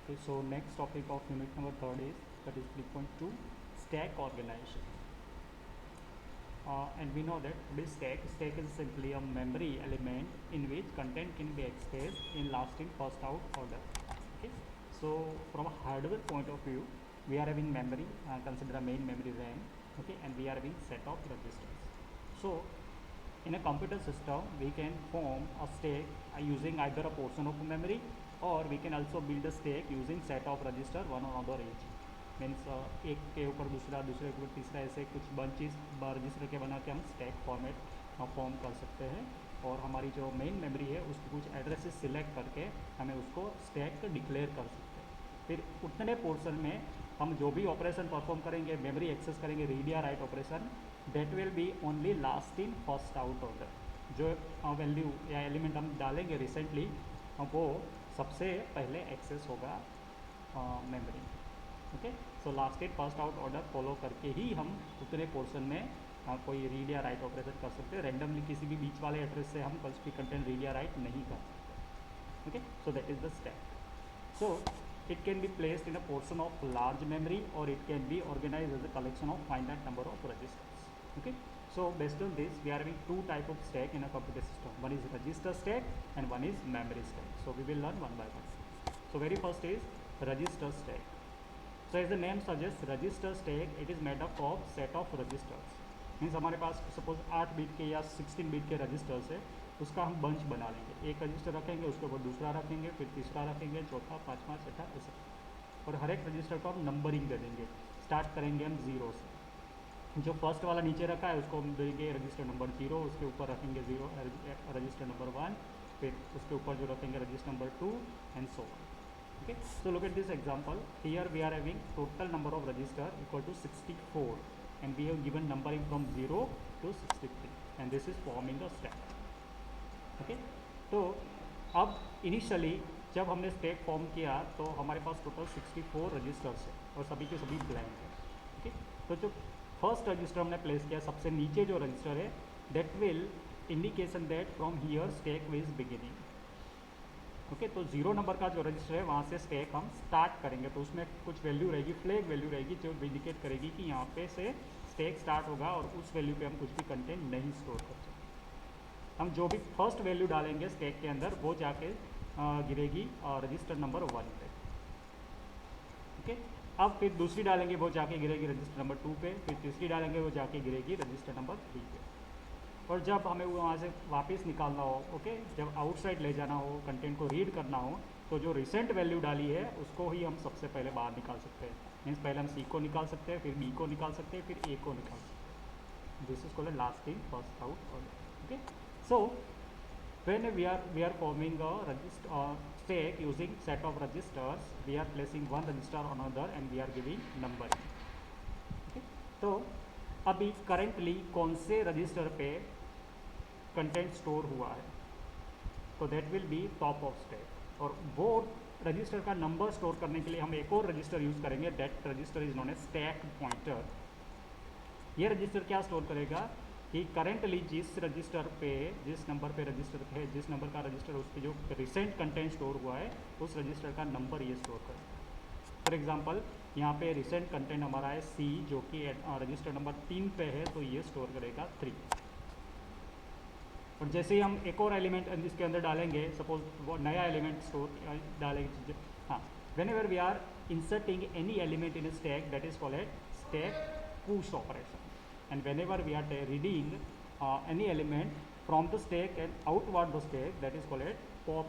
Okay, so next topic of unit number third is that is 3.2 stack organization. And we know that this stack is simply a memory element in which content can be accessed in last in first out order. Okay, so from a hardware point of view, we are having memory, consider a main memory RAM. Okay, and we are having set of registers. So in a computer system, we can form a stack using either a portion of memory, or we can also build a stack using set of register one on other each. Means एक के ऊपर दूसरा, दूसरे के ऊपर तीसरा, ऐसे कुछ बंचेस रजिस्टर के बना के हम स्टैक फॉर्मेट फॉर्म कर सकते हैं। और हमारी जो मेन मेमोरी है उसकी कुछ एड्रेसेस सिलेक्ट करके हमें उसको स्टैक डिक्लेयर कर सकते हैं। फिर उतने पोर्शन में हम जो भी ऑपरेशन परफॉर्म करेंगे, मेमोरी एक्सेस करेंगे, रीड या write operation, that will B only last in first out order. जो वैल्यू या एलिमेंट हम डालेंगे रिसेंटली, वो सबसे पहले एक्सेस होगा memory. Okay, so last in first out order follow करके ही हम उतने पोर्शन में कोई रीड या राइट ऑपरेशन कर सकते हैं। रैंडमली किसी भी बीच वाले एड्रेस से हम कुछ भी कंटेंट रीड या राइट नहीं कर सकते। Okay, so that is the stack. So it can be placed in a portion of large memory, or it can be organized as a collection of finite number of registers. Okay, so based on this we are having two type of stack in a computer system. One is register stack and one is memory stack. So we will learn one by one. So very first is register stack. So as the name suggests, register stack, it is made up of set of registers. Means हमारे पास suppose 8 bit के या 16 bit के registers है, उसका हम bunch बना लेंगे। एक रजिस्टर रखेंगे, उसके ऊपर दूसरा रखेंगे, फिर तीसरा रखेंगे, चौथा, पाँचवा, छठा, ऐसा। और हर एक रजिस्टर को हम नंबरिंग दे देंगे। स्टार्ट करेंगे हम 0 से। जो फर्स्ट वाला नीचे रखा है उसको हम देंगे रजिस्टर नंबर 0, उसके ऊपर रखेंगे 0 रजिस्टर नंबर 1, फिर उसके ऊपर जो रखेंगे register number 2 and so on. Okay, so look at this example. Here we are having total number of register equal to 64, and we have given numbering from 0 to 63, and this is forming a stack. Okay, तो अब initially जब हमने stack form किया तो हमारे पास total 64 registers है और सभी के सभी ब्लैंक है। ओके, तो जो फर्स्ट रजिस्टर हमने प्लेस किया, सबसे नीचे जो रजिस्टर है, that will indication that from here stack is beginning. Okay, तो 0 नंबर का जो रजिस्टर है वहाँ से स्टैक हम स्टार्ट करेंगे। तो उसमें कुछ वैल्यू रहेगी, फ्लैग वैल्यू रहेगी, जो इंडिकेट करेगी कि यहाँ पे से स्टैक स्टार्ट होगा और उस वैल्यू पे हम कुछ भी कंटेंट नहीं स्टोर कर सकते। हम जो भी फर्स्ट वैल्यू डालेंगे स्टैक के अंदर वो जाके गिरेगी रजिस्टर नंबर 1 पे। ओके, अब फिर दूसरी डालेंगे वो जाके गिरेगी रजिस्टर नंबर 2 पे, फिर तीसरी डालेंगे वो जाके गिरेगी रजिस्टर नंबर 3 पे। और जब हमें वहाँ से वापस निकालना हो, ओके, जब आउटसाइड ले जाना हो, कंटेंट को रीड करना हो, तो जो रिसेंट वैल्यू डाली है उसको ही हम सबसे पहले बाहर निकाल सकते हैं। मीन्स पहले हम सी को निकाल सकते हैं, फिर बी को निकाल सकते हैं, फिर ए को निकाल सकते हैं। This is called last in first out order. Okay, so when we are forming a register stack using set of registers, we are placing one register on another and we are giving numbering. Okay, तो अभी currently कौन से register पे content store हुआ है, तो that will be top of stack. और वो रजिस्टर का नंबर स्टोर करने के लिए हम एक और रजिस्टर यूज़ करेंगे, that register is known as stack pointer. ये रजिस्टर क्या स्टोर करेगा कि करेंटली जिस रजिस्टर पे, जिस नंबर पे रजिस्टर है, जिस नंबर का रजिस्टर उस पर जो रिसेंट कंटेंट स्टोर हुआ है उस रजिस्टर का नंबर ये स्टोर करेगा। फॉर एग्जांपल यहाँ पे रिसेंट कंटेंट हमारा है सी, जो कि रजिस्टर नंबर 3 पे है, तो ये स्टोर करेगा 3। और जैसे ही हम एक और एलिमेंट इसके अंदर डालेंगे, सपोज वो नया एलिमेंट स्टोर डालेंगे, हाँ, whenever we are inserting any element in stack, that is called stack push operation. And whenever we are reading any element from the stack and outward the stack, that is called pop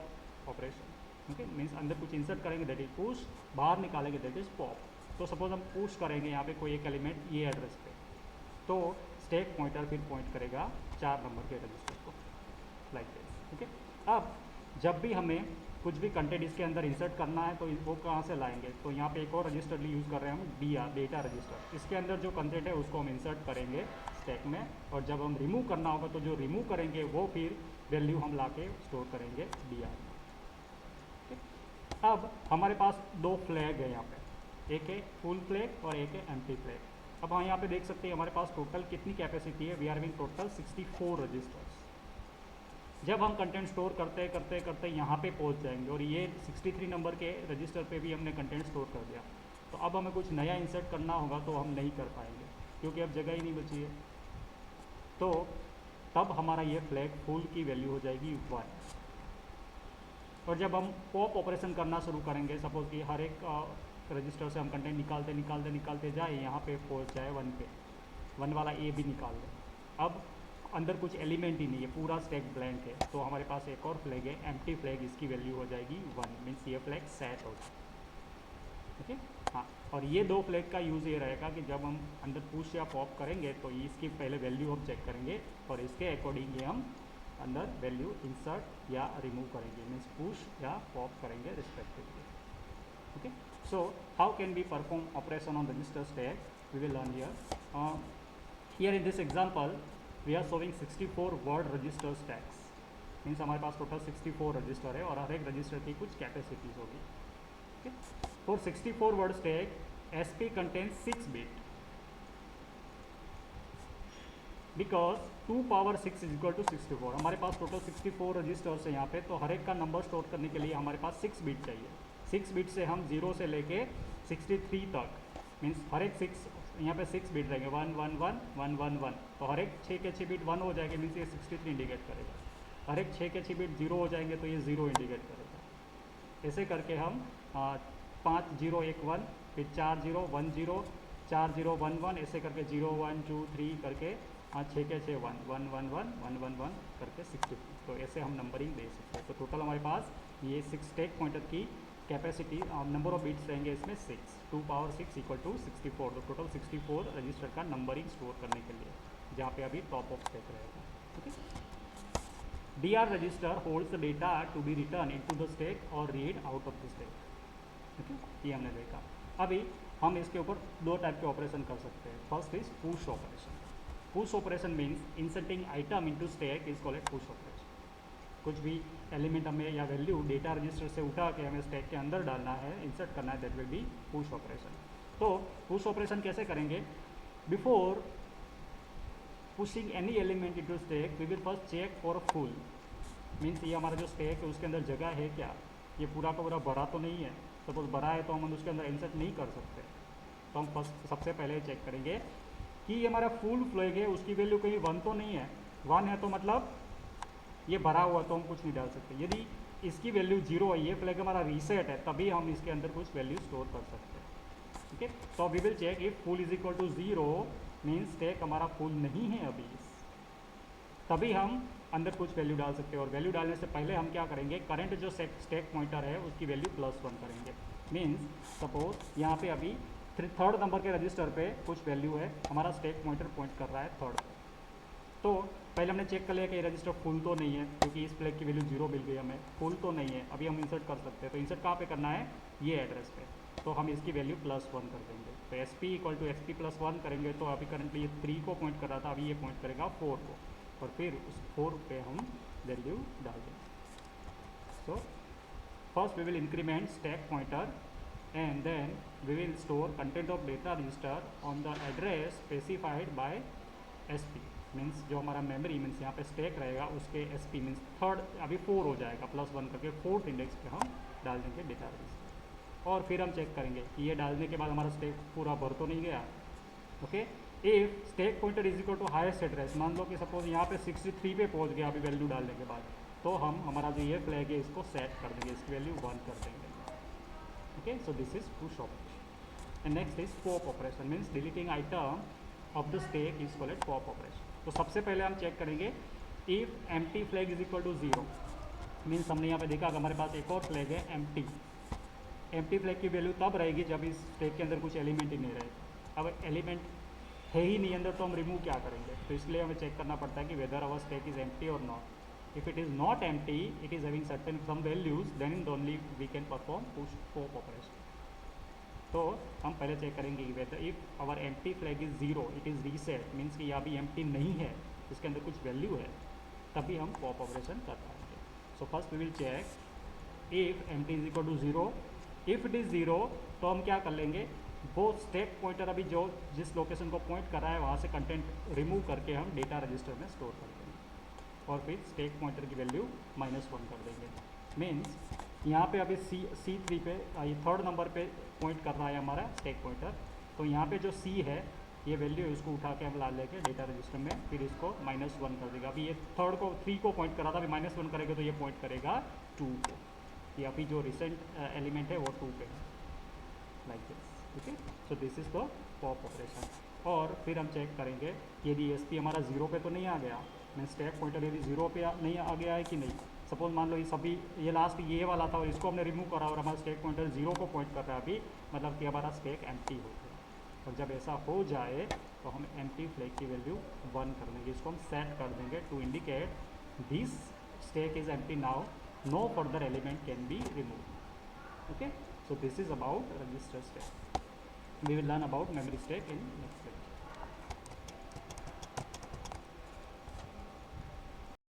operation. Okay, means अंदर कुछ insert करेंगे that is push, बाहर निकालेंगे that is pop. तो suppose हम push करेंगे यहाँ पे कोई एक एलिमेंट ये एड्रेस पे, तो स्टैक पॉइंटर फिर पॉइंट करेगा 4 नंबर के रजिस्टर को, लाइक दिस। ओके, अब जब भी हमें कुछ भी कंटेंट इसके अंदर इंसर्ट करना है तो वो कहाँ से लाएंगे, तो यहाँ पे एक और रजिस्टर यूज़ कर रहे हैं हम, डेटा रजिस्टर। इसके अंदर जो कंटेंट है उसको हम इंसर्ट करेंगे स्टैक में, और जब हम रिमूव करना होगा तो जो रिमूव करेंगे वो फिर वैल्यू हम ला के स्टोर करेंगे DR में। अब हमारे पास 2 फ्लैग है यहाँ पे, एक है फुल फ्लैग और एक है एम्प्टी फ्लैग। अब हम यहाँ पे देख सकते हैं हमारे पास टोटल कितनी कैपेसिटी है, we are having total 64 registers. जब हम कंटेंट स्टोर करते करते करते यहाँ पे पहुँच जाएंगे और ये 63 नंबर के रजिस्टर पे भी हमने कंटेंट स्टोर कर दिया, तो अब हमें कुछ नया इंसर्ट करना होगा तो हम नहीं कर पाएंगे क्योंकि अब जगह ही नहीं बची है। तो तब हमारा ये फ्लैग फुल की वैल्यू हो जाएगी 1। और जब हम पॉप ऑपरेशन करना शुरू करेंगे, सपोज कि हर एक रजिस्टर से हम कंटेंट निकालते निकालते निकालते जाए, यहाँ पे पहुँच जाए 1 पे, 1 वाला ए भी निकाल दें। अब अंदर कुछ एलिमेंट ही नहीं है, पूरा स्टैक ब्लैंक है, तो हमारे पास एक और फ्लैग है एम्प्टी फ्लैग, इसकी वैल्यू हो जाएगी 1, मीन्स ये फ्लैग सेट हो जाए। ओके, हाँ। और ये दो फ्लैग का यूज़ ये रहेगा कि जब हम अंदर पुश या पॉप करेंगे तो इसकी पहले वैल्यू हम चेक करेंगे और इसके अकॉर्डिंग हम अंदर वैल्यू इंसर्ट या रिमूव करेंगे, मीन्स पुश या पॉप करेंगे respectively. Okay, so how can we perform operation on register stack, we will learn here. Here in this example we are showing 64 word register stacks, means हमारे पास total 64 register है और हर एक register की कुछ capacities होगी। Okay, for 64 word stack SP contains 6 bit because 2 power 6 is equal to 64। हमारे पास टोटल 64 रजिस्टर्स है यहाँ पे, तो हर एक का नंबर स्टोर करने के लिए हमारे पास 6 बिट चाहिए। 6 बिट से हम 0 से लेके 63 तक, मीन्स हर एक 6, यहाँ पे 6 बिट रहेंगे, 1 1 1 1 1 1, तो हर एक 6 के 6 बिट 1 हो जाएंगे, मीन्स ये 63 इंडिकेट करेगा। हर एक 6 के 6 बिट 0 हो जाएंगे तो ये 0 इंडिकेट करेगा। ऐसे करके हम 5 0 1 1, फिर 4 0 1 0, 4 0 1 1, ऐसे करके 0 1 2 3 करके 6 के 6 1 1 1 1 1 1 1 करके 63। तो ऐसे हम नंबरिंग दे सकते हैं। तो टोटल हमारे पास ये 6 स्टैक पॉइंटर की कैपेसिटी, नंबर ऑफ बिट्स रहेंगे इसमें 6, 2 पावर 6 इक्वल टू 64। तो टोटल 64 रजिस्टर का नंबरिंग स्टोर करने के लिए, जहाँ पे अभी टॉप ऑफ स्टैक रहेगा। Okay, DR register holds the data to be return into the stack और read out of the stack. Okay, ये हमने देखा। अभी हम इसके ऊपर दो टाइप के ऑपरेशन कर सकते हैं। First is push operation. Push operation means inserting item into stack is called push operation. कुछ भी एलिमेंट हमें या वैल्यू डेटा रजिस्टर से उठा के हमें स्टैक के अंदर डालना है, इंसर्ट करना है, that will be push operation. तो पुश ऑपरेशन कैसे करेंगे? Before pushing any element into stack we will first check for full, means ये हमारा जो स्टैक है उसके अंदर जगह है क्या, ये पूरा का पूरा भरा तो नहीं है। सपोज भरा है तो हम उसके अंदर इंसर्ट नहीं कर सकते, तो हम फर्स्ट सबसे पहले चेक करेंगे कि ये हमारा फुल फ्लैग है, उसकी वैल्यू कहीं 1 तो नहीं है। 1 है तो मतलब ये भरा हुआ, तो हम कुछ नहीं डाल सकते। यदि इसकी वैल्यू 0 है, ये फ्लैग हमारा रीसेट है, तभी हम इसके अंदर कुछ वैल्यू स्टोर कर सकते हैं। ठीक है, तो we will check if full is equal to 0 means stack हमारा फुल नहीं है अभी, तभी हम अंदर कुछ वैल्यू डाल सकते हैं। और वैल्यू डालने से पहले हम क्या करेंगे, करंट जो स्टैक पॉइंटर है उसकी वैल्यू +1 करेंगे। मीन्स सपोज यहाँ पे अभी 3rd नंबर के रजिस्टर पे कुछ वैल्यू है, हमारा स्टैक पॉइंटर पॉइंट कर रहा है 3rd पे, तो पहले हमने चेक कर लिया कि ये रजिस्टर फुल तो नहीं है, क्योंकि इस फ्लैग की वैल्यू 0 मिल गई हमें, फुल तो नहीं है। अभी हम इंसर्ट कर सकते हैं, तो इंसर्ट कहाँ पे करना है, ये एड्रेस पे, तो हम इसकी वैल्यू +1 कर देंगे। तो SP = SP +1 करेंगे, तो अभी करंटली ये 3 को पॉइंट कर रहा था, अभी ये पॉइंट करेगा 4 को, और फिर उस 4 पे हम वैल्यू डाल देंगे। So first we will increment stack pointer and then we will store content of data register on the address specified by SP, means जो हमारा मेमोरी मीन्स यहाँ पे स्टैक रहेगा उसके SP मीन्स 3rd अभी 4 हो जाएगा, +1 करके 4th इंडेक्स पे हम डाल देंगे डेटा रजिस्टर। और फिर हम चेक करेंगे कि ये डालने के बाद हमारा स्टैक पूरा भर तो नहीं गया। Okay, if stack pointer is equal to highest address, मान लो कि सपोज यहाँ पे 63 पे पहुँच गया अभी वैल्यू डालने के बाद, तो हम हमारा जो ये फ्लैग है इसको सेट कर देंगे, इसकी वैल्यू 1 कर देंगे। Okay, so this is push operation. And next is pop operation, means deleting item of the stack is called pop operation. तो सबसे पहले हम चेक करेंगे if empty flag is equal to 0, means हमने यहाँ पे देखा कि हमारे पास एक और फ्लैग है empty। empty फ्लैग की वैल्यू तब रहेगी जब इस स्टैक के अंदर कुछ एलिमेंट ही नहीं रहेगा। अब एलिमेंट है ही नहीं अंदर, तो हम रिमूव क्या करेंगे, तो इसलिए हमें चेक करना पड़ता है कि whether our stack is empty और not. If it is not empty, it is having certain some values, then only we can perform push pop operation. तो हम पहले चेक करेंगे कि whether if our empty flag is 0, it is reset, means कि यहाँ भी empty नहीं है, इसके अंदर कुछ वैल्यू है, तभी हम pop operation कर पाएंगे। So first we will check if empty is equal to 0. If it is 0, तो हम क्या कर लेंगे, वो स्टैक पॉइंटर अभी जो जिस लोकेशन को पॉइंट कर रहा है वहाँ से कंटेंट रिमूव करके हम डेटा रजिस्टर में स्टोर कर देंगे। और फिर स्टैक पॉइंटर की वैल्यू -1 कर देंगे। मीन्स यहाँ पे अभी C3 पे ये थर्ड नंबर पे पॉइंट कर रहा है हमारा स्टैक पॉइंटर, तो यहाँ पे जो C है ये वैल्यू इसको उठा के हम ला लेंगे डेटा रजिस्टर में, फिर इसको -1 कर देगा। अभी ये थर्ड को 3 को पॉइंट कर रहा था, अभी -1 करेगा तो ये पॉइंट करेगा 2 को। ये अभी जो रिसेंट एलिमेंट है वो 2 पे है, like this. Okay, so this is the pop operation. और फिर हम चेक करेंगे यदि ESP हमारा 0 पे तो नहीं आ गया, मैं स्टैक पॉइंटर यदि 0 पे नहीं आ गया है कि नहीं। सपोज मान लो ये सभी ये लास्ट ये वाला था और इसको हमने रिमूव करा और हमारा स्टैक पॉइंटर 0 को पॉइंट कर रहा है अभी, मतलब कि हमारा स्टैक एम्प्टी हो गया। और जब ऐसा हो जाए तो हम एम्प्टी फ्लैग की वैल्यू 1 कर देंगे, इसको हम सेट कर देंगे to indicate this stack is empty now, no further element can be remove. Okay, so this is about register stack. We will learn about memory stack in next lecture.